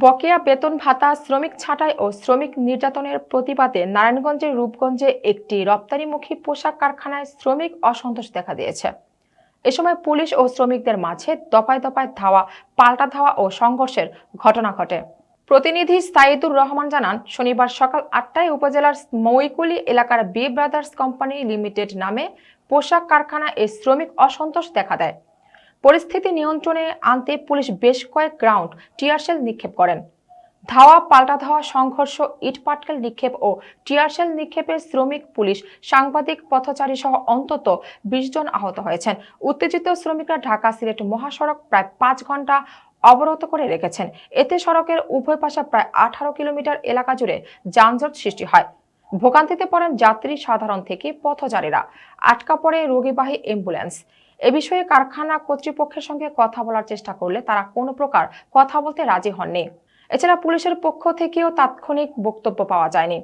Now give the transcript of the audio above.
বকেয়া বেতন ভাতা, শ্রমিক ছাঁটাই ও শ্রমিক নির্যাতনের প্রতিবাদে নারায়ণগঞ্জের রূপগঞ্জে একটি রপ্তানিমুখী পোশাক কারখানায় শ্রমিক অসন্তোষ দেখা দিয়েছে। এ সময় পুলিশ ও শ্রমিকদের মাঝে দফায় দফায় ধাওয়া, পাল্টা ধাওয়া ও সংঘর্ষের ঘটনা ঘটে। প্রতিনিধি সাইদুর রহমান জানান, শনিবার সকাল ৮টায় উপজেলার মৌইকুলি এলাকার বি ব্রাদার্স কোম্পানি লিমিটেড নামে পোশাক কারখানায় এই শ্রমিক অসন্তোষ দেখা দেয়। পরিস্থিতি নিয়ন্ত্রণে আনতে পুলিশ বেশ কয়েক রাউন্ড টিয়ারশেল নিক্ষেপ করেন। ধাওয়া, পাল্টা ধাওয়া, সংঘর্ষ, ইটপাটকেল নিক্ষেপে ও টিয়ারশেল নিক্ষেপে শ্রমিক, পুলিশ, সাংবাদিক, পথচারী সহ অন্তত ২০ জন আহত হয়েছেন। উত্তেজিত শ্রমিকরা ঢাকা-সিলেট মহাসড়ক প্রায় ৫ ঘন্টা অবরোধ করে রেখেছেন। এতে সড়কের উভয় পাশে প্রায় ১৮ কিলোমিটার এলাকা জুড়ে যানজট সৃষ্টি হয়। ভোগান্তিতে পড়েন যাত্রী, সাধারণ থেকে পথচারীরা। আটকা পড়ে রোগীবাহী অ্যাম্বুলেন্স। এ বিষয়ে কারখানা কর্তৃপক্ষের সঙ্গে কথা বলার চেষ্টা করলে তারা কোনো প্রকার কথা বলতে রাজি হননি। এছাড়া পুলিশের পক্ষ থেকেও তাৎক্ষণিক বক্তব্য পাওয়া যায়নি।